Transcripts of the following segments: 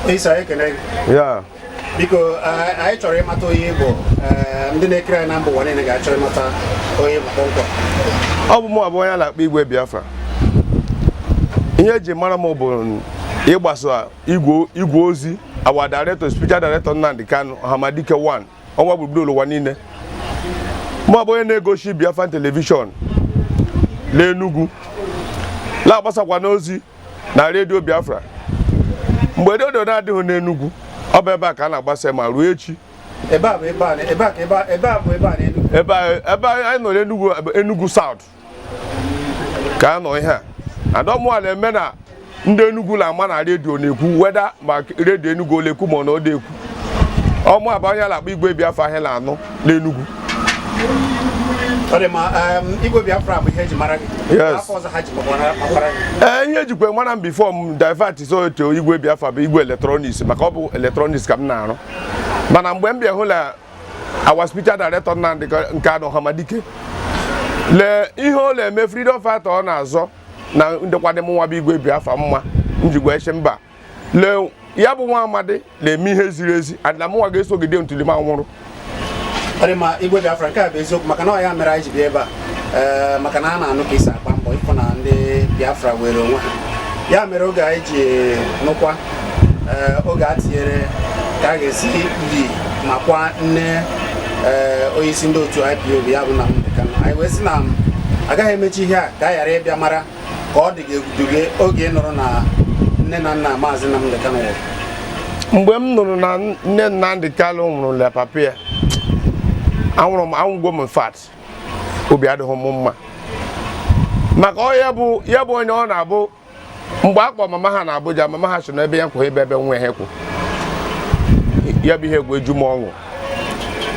Isa ekene. Yeah. Biko anyị chọrọ ịmata onye bụ ndị na-ekiri anyị na mba ụwa niile ga-achọ ịmata onye bụ kpọmkwem. Ọ bụ mụ abụ onye na-akpọ Igwe Biafra. Ihe eji mara m bụ ịgbasa igwe ozi our director, spiritual director Nnamdi Kanu, Ọhamadike 1, ọnwa gburugburu ụwa niile. Mụ abụ onye na-egosi Biafra television n'Enugu. Na-agbasakwa n'ozi na redio Biafra. Mgbe redio na-adịghị n'Enugu, ọ bụ ebe a ka a na-agbasa ma ruo echi. Ebe a bụ ebe a n'Enugu. Ebe anyị nọ Enugu South ka a nọ ihe a. Adọmụa na-eme na ndị Enugu na-ama na redio na-ekwu weda ma redio Enugu olekwu ma ọ na ọ na-ekwu. Ọmụ abụ onye na-akpọ Igwe Biafra ahịa na-anụ n'Enugu. Ọ dị ma Igwe Biafra bụ ihe eji mara gị. Afọ ọzọ ha ji makwara gị. Ihe ejikwa mara m before m divert so eto Igwe Biafra bụ igwe electronics maka ọ bụ electronics ka m na-arụ. Mana mgbe m bịa hụ na our spiritual director Nnamdi Kanu Ọhamadike lee ihe ọ na-eme freedom fighter ọ na-azọ na ndekwadị m nwa bụ Igwe Biafra mma njigwa eche mba lee ya bụ nwa amadi na-eme ihe ziri ezi adịla m nwa ga-esogide ntuli m anwụrụ. Ọ dị ma Igwe Biafra nke a bụ eziokwu maka na ọ ya mere anyị ji bịa ebe a maka na a na-anụ ka isi agba mbọ ịfụ na ndị Biafra were onwe ha ya mere oge anyị ji nụkwa oge a tinyere ka a ga-esi yi makwa nne onyeisi ndị otu IPOB ya bụ Nnamdi Kanu anyị wee sị na agaghị emechi ihe a ka a ghara ịbịa mara ka ọ dị ga-eguduge oge nụrụ na nne na nna Maazị Nnamdi Kanu nwụrụ. Mgbe m nụrụ na nne Nnamdi Kanu nwụrụ na papa ya anwụgo m fat obi adịghị m mma maka ya bụ onye ọ na-abụ mgbe a kpọ mama ha na Abuja mama ha so n'ebe ya nkwa ebe nwa ha ekwu ya bụ ihe egwu eju m ọṅụ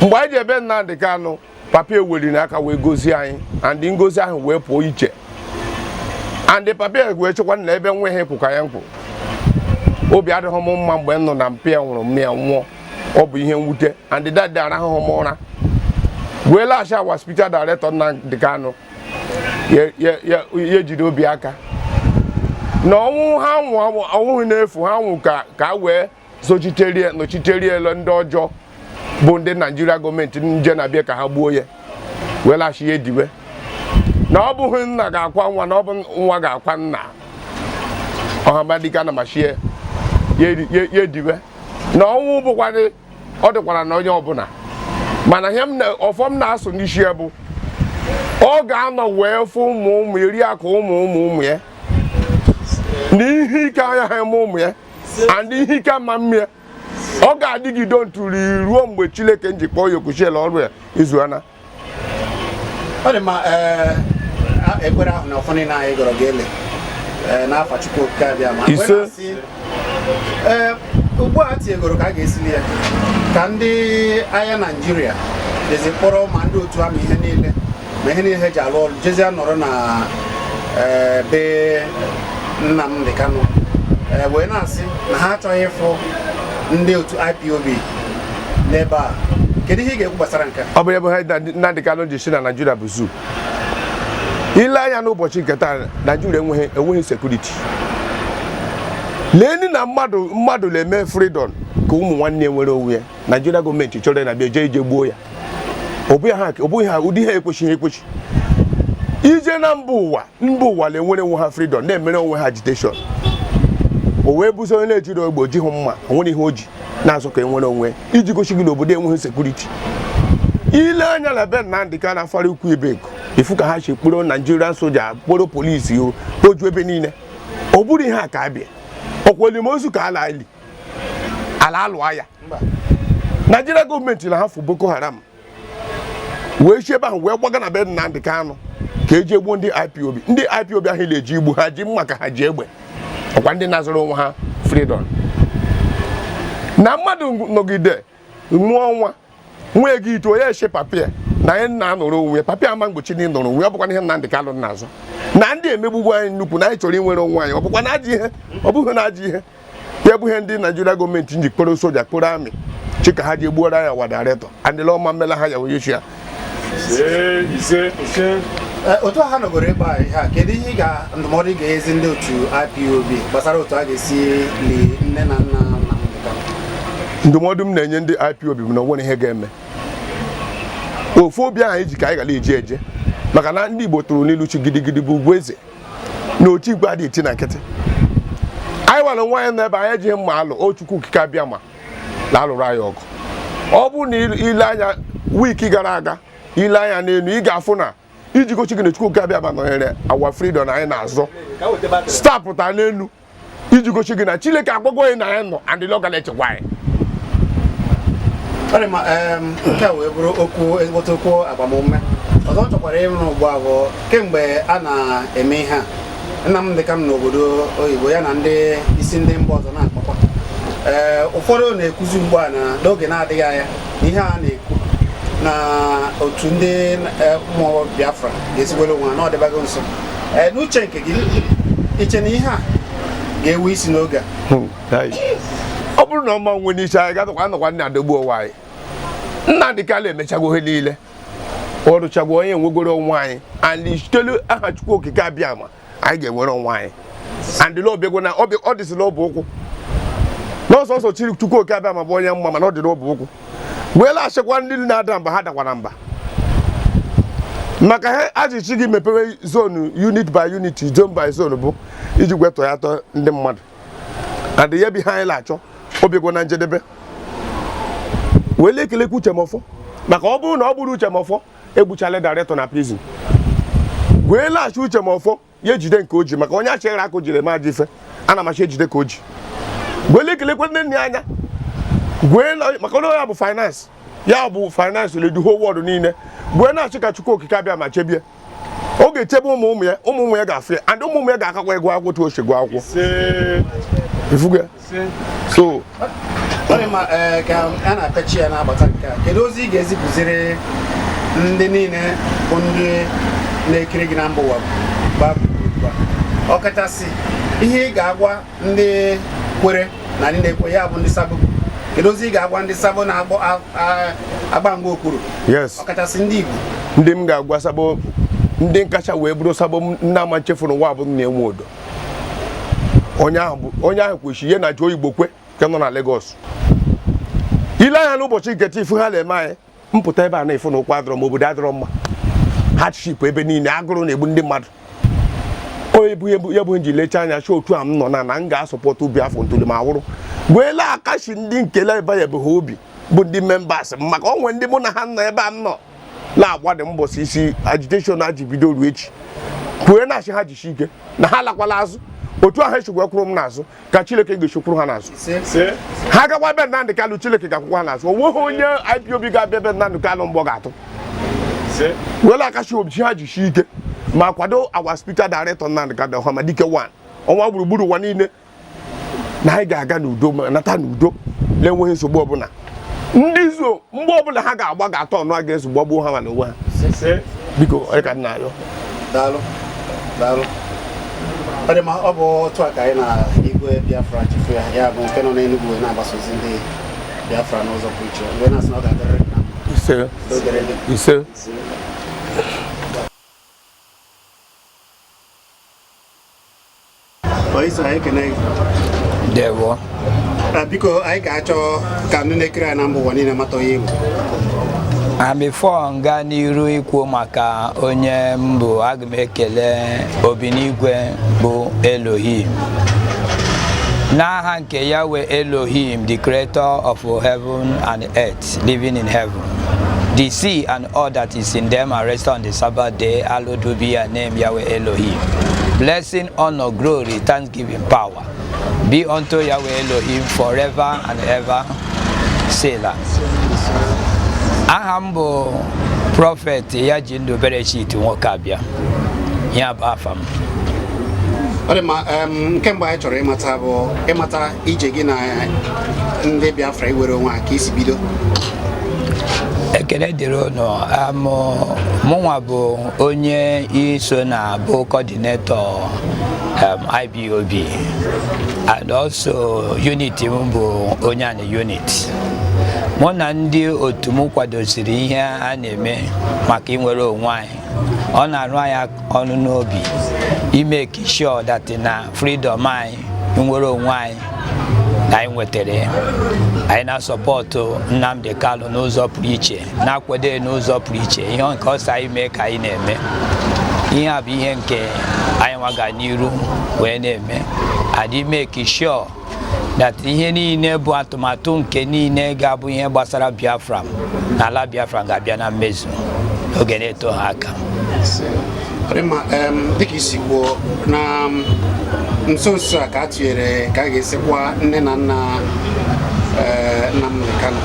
mgbe anyị ji ebe Nnamdi Kanu papa eweli n'aka wee gozie anyị andị ngozi ahụ wee pụọ iche andị papa wee chekwa na ebe nwa ha ekwu ka ya nkwu obi adịghị m mma mgbe m nọ na mpi ya nwụrụ mmịa nwụọ ọ bụ ihe mwute andị dadi arahụghị m ụra wee laghachi our spiritual director Nnamdi Kanu ya jiri obi aka na ọnwụ ha ọnwụghị n'efu ha nwụ ka wee nọchiterie ndị ọjọọ bụ ndị Naijiria gọọmenti nje na-abịa ka ha gbuo ya wee laghachi ya ediwe na ọ bụghị nna ga-akwa nwa na ọ bụ nwa ga-akwa nna Ọhamadike na machie ya ediwe na ọnwụ bụkwadị ọ dịkwara na onye ọbụla mana ihe ọfọm na-asụ n'isi ya bụ ọ ga-anọ wee fụ ụmụ eri aka ụmụ ya n'ihe ike anya ha eme ụmụ ya and ihe ike ama mmịa ọ ga-adịgide ntụrụ ruo mgbe Chineke nji kpọọ ya okuchiela ọrụ ya izuana. Ọ dị ma ekpere ahụ na ọfọnị na anyị gọrọ ga-ele n'afọ Chukwu okike abịa ma ugbu a tinyegoro ka a ga-esili ya ka ndị agha Naịjirịa jezi kpọrọ ma ndị otu ama ihe niile ma ihe niile ji alụ ọrụ jezie nọrọ na be Nnamdi Kanu wee na-asị na ha achọghị ịfụ ndị otu IPOB n'ebe a kedu ihe ị ga-ekwu gbasara nke ọ bụ ebe ha Nnamdi Kanu ji si na Naịjirịa bụ zoo ile anya n'ụbọchị nke taa Naịjirịa enweghị sekuriti leenị na mmadụ na-eme freedom ka ụmụ nwanne nwere onwe ya Naịjirịa gọọmenti chọrọ na bịa ije gbuo ya ọ bụghị ha ụdị ha ekwechighị ekwechi ije na mba ụwa na-enwere onwe ha freedom na-emere onwe ha agitation o wee bụzi onye na-ejiri ogbo ji hụ mma o nwere ihe o ji na-azụ ka enwere onwe iji gosi gị na obodo enweghị sekuriti ile anya na be Nnamdi Kanu afara ukwu ibeko ifu ka ha si kpụrụ Nigerian soja kpụrụ polisi oju ebe niile ọ bụrụ ihe a ka abịa ọkwa elimozu ka ala alụ aya Nigeria gọọmenti na hafụ Boko Haram wee si ebe ahụ wee gbaga na be Nnamdi Kanu ka eji egbuo ndị IPOB ahụ na-eji igbu ha ji mma ka ha ji egbe ọkwa ndị na-azụrụ onwe ha freedom na mmadụ nọgide mụọ nwa gị ito onye eche papịa na ihe nna nụrụ onwe papịa ama mgbochi na ịnụrụ onwe ọ bụkwa ihe Nnamdi Kanu na-azụ na ndị emegbugbu anyị nnukwu na anyị chọrọ inwere onwe anyị ọ bụkwa na ajọ ihe ọ bụghị na ajọ ihe ya bụ ihe ndị Naijiria gọọmenti ji kpọrọ soja kpọrọ amị chi ka ha ji egbuora ya wadaretọ andịla ọma mmela ha ya wee yechi ya otu ha nọgoro ebe a ihe a kedu ihe ga ndụmọdụ ị ga-ezi ndị otu IPOB gbasara otu a ga-esi li nne na nna ndụmọdụ m na-enye ndị IPOB bụ na onwere ihe ga-eme ofu obi ahụ iji ka anyị gara eje eje maka na ndị Igbo tụrụ n'ilu chi gidigidi bụ ugwu eze na otu igwe adịghị eti na nkịtị anyị nwere nwaanyị n'ebe anyị ejighị mma alụ o Chukwu okike abịa ma na-alụrụ anyị ọgụ ọ bụ na ile anya wiiki gara aga ile anya n'elu ị ga-afụ na iji gochi gị na Chukwu okike abịa ma nọnyere awa freedom anyị na-azọ stapụta n'elu iji gochi gị na Chineke agwagwo anyị na anyị nọ andịla ọ ga na-echekwa anyị nke a wee bụrụ okwu ezigbote okwu agbamume ọzọ chọkwara ịrụ ugbu a bụ kemgbe a na-eme ihe a Nnamdi Kanu n'obodo oyibo ya na ndị isi ndị mba ọzọ na-akpakwa ụfọdụ na-ekwuzi ugbu a na n'oge na-adịghị anya ihe a na-ekwu na otu ndị ụmụ Biafra ga-esigbere onwe ha na ọdịbago nso n'uche nke gị iche na ihe a ga-ewe isi n'oge a ọ bụrụ na ọma nwe n'isi anyị gatakwa anọkwa nna adogbu onwe anyị Nnamdi Kanu emechago ihe niile ọ rụchago onye nwegoro onwe anyị and sitelu aha Chukwu okike abịa ma anyị ga-enwere onwe anyị andịla obiego na ọ dịsịla ọbụ ụkwụ n'ọsọsọ chiri Chukwu okike abịa ma bụ onye mma mana ọ dị n'ọbụ ụkwụ wee laghachikwa ndị na-ada mba ha dakwana mba maka ha ajịchi gị mepewe zonu unit by unit zone by zone bụ iji gwetọ ya atọ ndị mmadụ adị ya bi ha anyị na-achọ obiego na njedebe wee ekelekwa Uchemọfọ maka ọ bụrụ na ọ bụrụ Uchemọfọ egbuchala director na prison wee laghachi Uchemọfọ ya ejide nke oji maka onye achịghara aka o jiri eme aja ife ana machi ejide ka oji wee ekelekwa nne nne anya maka onye ya bụ finance ya bụ finance ledu whole world niile wee na-achị ka Chukwu okike abịa ma chebie ọ ga-echebe ụmụ ya ga-afụ ya and ụmụ ya ga-akakwa ego akwụkwọ tu ochegwu akwụkwọ ifuga so ma ka a na-apechi ya na-agbata nke a kedu ozi ị ga-ezipụziri ndị niile bụ ndị na-ekiri gị na mba ụwa ọ kachasị ihe ị ga-agwa ndị kwere na ndị na-ekwe ya bụ ndị Sabo kedu ozi ị ga-agwa ndị Sabo na-agba mgbe okpuru ọ kachasị ndị Igbo ndị m ga-agwa Sabo ndị nkacha wee bụrụ Sabo nne ama nchefuru nwa bụ na-enwe odo onye ahụ kwesịrị ihe na jụọ Igbo kwe nke nọ na Lagos ile anya n'ụbọchị nketa ifu ha na-eme anyị mpụta ebe a na-efu na ụkwụ adọrọ ma obodo adọrọ mma ha chịpụ ebe niile agụrụ na-egbu ndị mmadụ ya bụ nji lecha anya chọọ otu a m nọ na m ga-asọpọtụ ubi afọ ntuli ma wụrụ gweela akashi ndị nkele ebe ya bụ ha obi bụ ndị membas maka ọ nwere ndị mụ na ha nọ ebe a m nọ na-agbadị mbọsị isi agitation a ji bido ruo echi kwue na-achị ha jishi ike na ha lakwala azụ otu ahụ echekwa kwuru m n'azụ ka Chineke ga-echekwuru ha n'azụ ha gakwa ebe Nnamdi Kanu Chineke ga-akwụkwọ ha n'azụ onweghị onye IPOB ga-abịa ebe Nnamdi Kanu mbọ ga-atụ wela akashi obichi ha jishi ike ma kwado awa speaker director Nnamdi Kanu Ọhamadike 1 ọnwa gburugburu ụwa niile na anyị ga-aga n'udo nata n'udo na-enweghị nsogbu ọbụla ndị zo mgbe ọbụla ha ga-agba ga-atọ ọnụ a ga-eso gbagbuo ha ma na onwe ha biko onye ka nna ayọ daalụ ọ bụ otu a ka anyị na igwe Biafra chifu ya bụ nke nọ n'Enugu na-agbasozi ndị Biafra n'ụzọ pụrụ iche mgbe na-asị na ọ ga-adịrị ise iso anyị ekene gị dewo biko anyị ga-achọ ka ndị na-ekiri anyị na mba ụwa niile mata onye Igbo before nga n'iru ikwu maka onye mbụ aga m ekele Obinigwe bụ Elohim n'aha nke Yahweh Elohim, the creator of heaven and earth, living in heaven, the sea and all that is in them, and rest on the Sabbath day. Hallowed be your name, Yahweh Elohim. Blessing, honor, glory, thanksgiving, power be unto Yahweh Elohim forever and ever. Selah. Aha m bụ Prophet Yajindu Bereshit Nwokabia. Ya bụ afa m. Ọ dị ma nke mgbe anyị chọrọ ịmata ije gị na ndị Biafra iwere onwe ka isi bido. Ekele dịrị unu. Mụnwa bụ onye iso na bụ coordinator IPOB and also unit m bụ onye ana unit. mụ na ndị otu m kwadosiri ihe a na-eme maka inwere onwe anyị. Ọ na-arụ anyị ọnụ n'obi ime sure that na freedom anyị nwere onwe anyị anyị nwetara. Anyị na-asọpọtụ Nnamdi Kanu n'ụzọ pụrụ iche, na-akwado n'ụzọ pụrụ iche ihe nke ọsọ anyị mee ka anyị na-eme. Ihe a bụ ihe nke anyị nwaga n'iru wee na-eme. Adị make sure that ihe niile bụ atụmatụ nke niile ga-abụ ihe gbasara Biafra na ala Biafra ga-abịa na mmezu n'oge na-eto ha aka. Dịka isi kwuo na nso nso a ka a tụnyere ka a ga-esikwa nne na nna Nnamdi Kanu.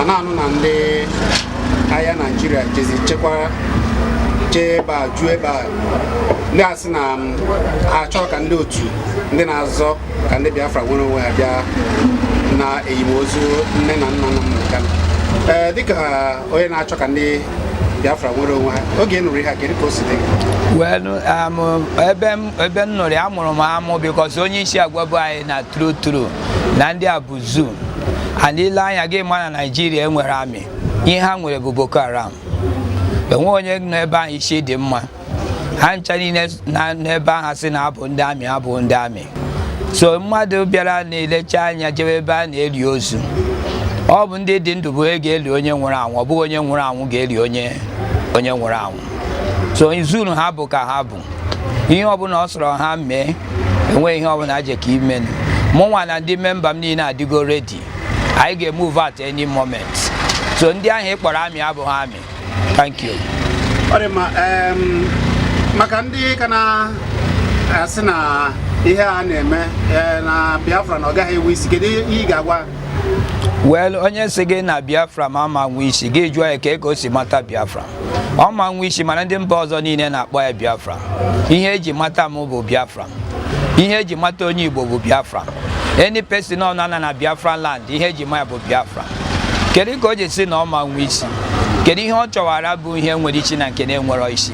A na-anụ na ndị agha Naịjirịa jezi chee ebe a jụọ ebe a, ndị a sị na ha chọrọ ka ndị otu ndị na-azọ ka ndị Biafra nwere onwe ha bịa na eyimozu nne na nna Nnamdi Kanu. Dịka onye na-achọ ka ndị Biafra nwere onwe ha, oge nụrụ ha kedu ka o si dị? Well, ebe m nụrụ amụrụ m amụ because onye isi agwabụ anyị na true na ndị Abuzu ile anya gị ma na Naịjirịa enwere amị, ihe ha nwere bụ Boko Haram. Enwe onye nọ ebe ahụ isi dị mma, ha ncha niile n'ebe ahụ sị na abụ ndị amị abụ ndị amị. So mmadụ bịara na-elecha anya jebe ebe a na-eli ozu, ọ bụ ndị dị ndụ bụ onye ga-eli onye nwụrụ anwụ, ọ bụghị onye nwụrụ anwụ ga-eli onye nwụrụ anwụ. So izuru ha bụ ka ha bụ, ihe ọbụla ọ sọrọ ha mee, enweghị ihe ọbụla je ka ime. Mụnwa na ndị memba m niile adịgo ready, anyị ga-emove at any moment. So ndị ahụ ị kpọrọ amị abụghị amị. Thank you. Maka ndị ka na-asị na ihe a na-eme na Biafra na ọ gaghị ewe isi, kedu ihe ị ga-agwa? Well, onye sị gị na Biafra ma ama nwe isi, gị jụọ ya ka o si mata Biafra. Ọ ma nwe isi mana ndị mba ọzọ niile na-akpọ ya Biafra. Ihe eji mata m bụ Biafra. Ihe eji mata onye Igbo bụ Biafra. Any person ọ nọ na Biafra land, ihe eji ma ya bụ Biafra. Kedu ka o ji si na ọ ma nwe isi? Kedu ihe ọ chọwara bụ ihe nwere isi na nke na-enwere isi?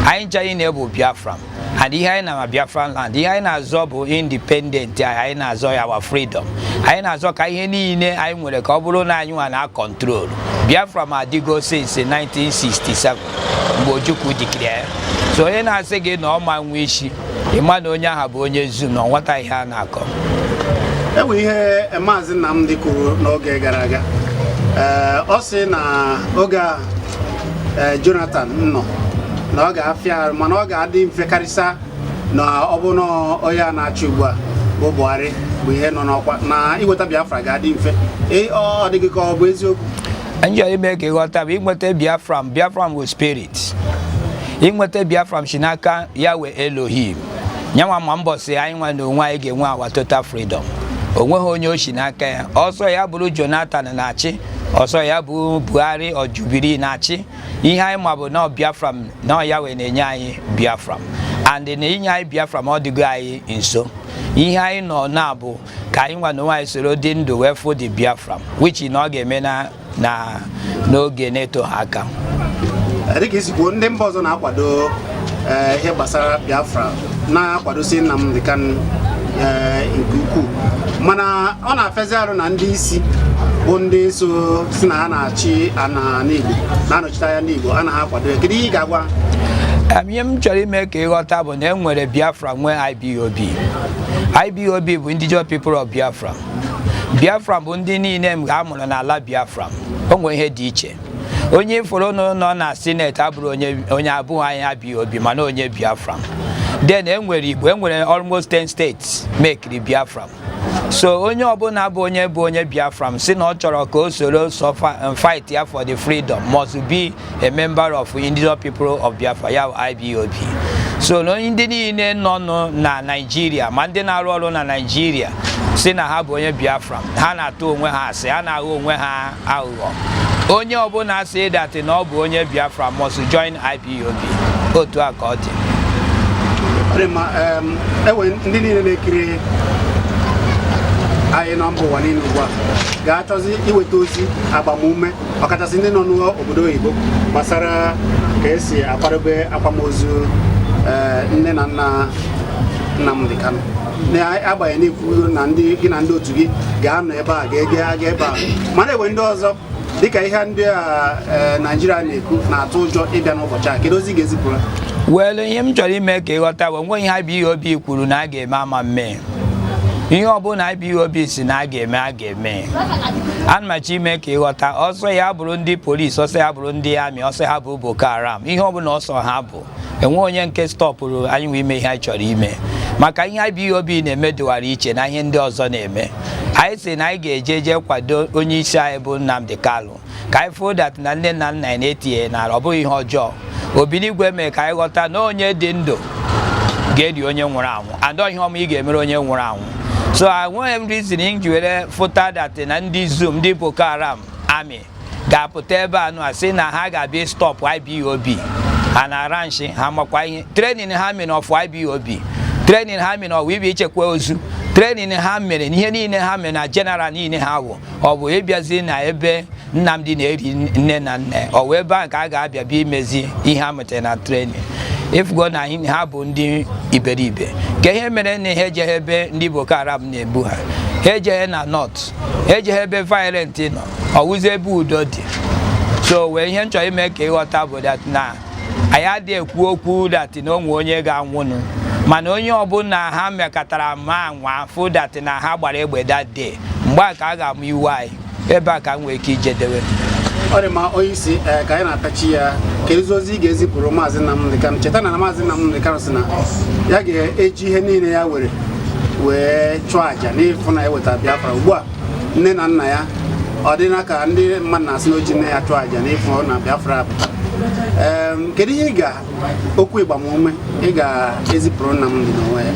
Anyị nchaghị na-ebu Biafra. And ihe anyị na Biafra land, ihe anyị na-azọ bụ independent, anyị na-azọ ya our freedom. Anyị na-azọ ka ihe niile anyị nwere ka ọ bụrụ na anyị nwa na control. Biafra ma adịgo since 1967 mgbe Ojukwu dikiri ya. So onye na-asị gị na ọ ma nwe isi, ịma na onye ahụ bụ onye zu na ọnwata ihe a na-akọ. Enwe ihe Maazị Nnamdi kwuru n'oge gara aga. Ọ sị na oge Jonathan nọ na ọ ga-afịa mana ọ ga-adị mfe karịsa na ọ bụ na onye a na-achị ugbu a bụ Buhari bụ ihe nọ n'ọkwa na iweta Biafra ga-adị mfe. Ọ dịghị ka ọ bụ eziokwu? Njọ ime ka ịghọta bụ inweta Biafra bụ spirit. Inweta Biafra si n'aka Yahweh Elohim. Nyanwa ma mbọsị anyị nwa na onwe anyị ga-enwe awa total freedom. Onweghị onye ochi n'aka ya. Ọsọ ya bụrụ Jonathan na-achị, ọsọ ya bụ Buhari ọ Jubiri na-achị. Ihe anyị ma bụ na Biafra na Yahweh na-enye anyị Biafra. And na inye anyị Biafra ma ọ dịgo anyị nso. Ihe anyị nọ na bụ ka anyị nwa na onwe anyị soro dị ndụ wee fụ dị Biafra, which na ọ ga-eme n'oge na-eto ha aka. Dịka isi kwuo, ndị mba ọzọ na-akwado ihe gbasara Biafra, na-akwadosi Nnamdi Kanu nke ukwuu, mana ọ na-afezi arụ na ndị isi bụ ndị so si na ha na-achị ana n'Igbo na-anọchite anya ndị Igbo anaghị akwado ya. Kedu ihe ị ga-agwa? Ihe m chọrọ ime ka ịghọta bụ na e nwere Biafra nwee IPOB. IPOB bụ Indigenous People of Biafra. Biafra bụ ndị niile a mụrụ n'ala Biafra. O nwere ihe dị iche. Onye ifuru nọ na Senate abụrụ onye abụghị anyị IPOB mana onye Biafra. Then enwere Igbo, enwere almost 10 states mekiri Biafra. So onye ọbụla bụ onye Biafra si na ọ chọrọ ka o soro fight ya for the freedom must be a member of Indigenous People of Biafra, ya IPOB. So ndị niile nọ na Nigeria ma ndị na-arụ ọrụ na Nigeria si na ha bụ onye Biafra, ha na-atụ onwe ha asị, ha na-aghọ onwe ha aghụghọ. Onye ọbụla si that na ọ bụ onye Biafra must join IPOB. Otu a ka ọ dị. Enwe ndị niile na-ekiri anyị na mba ụwa niile ugbu a ga-achọzi iweta ozi agbamume ọkachasị ndị nọ n'obodo oyibo gbasara ka esi akwadobe akwamozu nne na nna Nnamdi Kanu. na-agbanyeghị n'ifu na ndị gị na ndị otu gị ga-anọ ebe a ga-ege ebe a mana enwe ndị ọzọ dịka ihe ndị Naịjirịa na-ekwu na-atụ ụjọ ịbịa n'ụbọchị a kedu ozi ga-ezipụra? Well, ihe m chọrọ ime ka ịghọta bụ nwe ihe IPOB kwuru na a ga-eme ama mme ihe ọbụla IPOB si na a ga-eme ana m achọ ime ka ịghọta ọsọ ya bụrụ ndị polisi ọsọ ya bụrụ ndị amị ọsọ ha bụ Boko Haram ihe ọbụla ọsọ ha bụ enwe onye nke stọpụrụ anyị nwe ime ihe anyị chọrọ ime maka ihe IPOB na-eme dịwara iche na ihe ndị ọzọ na-eme anyị si na anyị ga-eje kwado onye isi anyị bụ Nnamdi Kanu ka anyị fụ dat na nne na nna na-etinye n'ala ọ bụghị ihe ọjọọ Obinigwe mee ka anyị ghọta na onye dị ndụ ga-eri onye nwụrụ anwụ andọ ihe ọma ị ga-emere onye nwụrụ anwụ so enweghị m reason ji were fụta dat na ndị Zoom ndị Boko Haram amị ga-apụta ebe a nụ asị na ha ga-abịa stọpụ IPOB ha na ranchi ha makwa ihe trenin ha mere ọfụ IPOB trenin ha mere ọwụ ibe ichekwa ozu trenin ha mere n'ihe niile ha mere na general niile ha wụ ọ bụ ịbịazi na ebe Nnamdi na-eri nne na nne ọ wụ ebe a ka a ga-abịa bịa imezi ihe ha metara na trenin ifugo na ha bụ ndị iberibe ka ihe mere na ha ejeghe ebe ndị Boko Haram na-egbu ha ejeghe na north ejeghe ebe violent nọ ọwụzi ebe udo dị so wee ihe m chọrọ ime ka ịghọta bụ dat na anyị adịghị ekwu okwu dat na onwe onye ga-anwụnụ mana onye ọbụla ha mekọtara ma nwa fụ dat na ha gbara egbe that day mgbe a ka a ga-amụ iwu anyị ebe a ka m nwee ike ijedewe ọ dị ma onye isi ka anyị na-atachi ya kedu ozi ị ga-ezipụrụ Maazị Nnamdi Kanu cheta na Maazị Nnamdi Kanu sị na ya ga-eji ihe niile ya wee chụọ àjà n'ịfụ na eweta Biafra ugbu a nne na nna ya ọ dị na ka ndị mmadụ na-asị na o ji nne ya chụọ àjà n'ịfụ na Biafra pụta kedu ihe okwu ịgbamume ị ga-ezipụrụ Nnamdi n'onwe ya?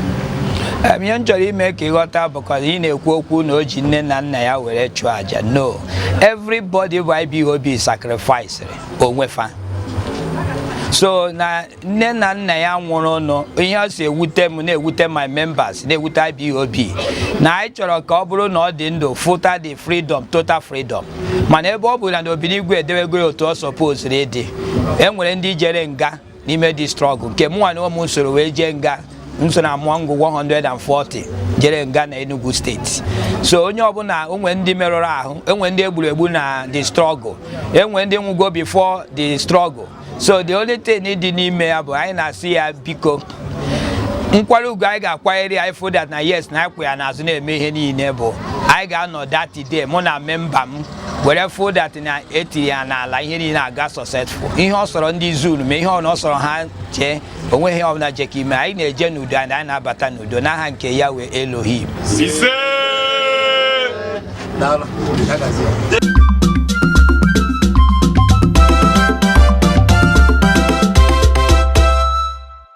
Ihe m chọrọ ime ka ịghọta bụ ka ị na-ekwu okwu na o ji nne na nna ya were chụọ àjà no everybody bụ IPOB sacrifice onwe fa so na nne na nna ya nwụrụ nụ ihe ọ si ewute m na-ewute my members na-ewute IPOB na anyị chọrọ ka ọ bụrụ na ọ dị ndụ fụta the freedom total freedom mana ebe ọ bụ na Obinigwe edewego otu ọ sọpoziri ịdị enwere ndị jere nga n'ime dị struggle nke mụnwa na ụmụ usoro wee jee nga nso na Mwangu 140 jere nga na Enugu steeti so onye ọbụla onwe ndị merụrụ ahụ enwe ndị egburu egbu na the struggle enwe ndị nwụgo before the struggle so the only thing dị n'ime ya bụ anyị na-asị ya biko nkwari ugwu anyị ga-akwanyere anyị fụ that na yes na akwụ ya n'azụ na-eme ihe niile bụ anyị ga-anọ that day mụ na memba m were fụ that na etiri ya n'ala ihe niile aga successful ihe ọ sọrọ ndị Zulu ma ihe ọ sọrọ ha chee onwe ihe ọbụla je ka ime anyị na-eje n'udo anyị na-abata n'udo n'aha nke ya wee Elohim.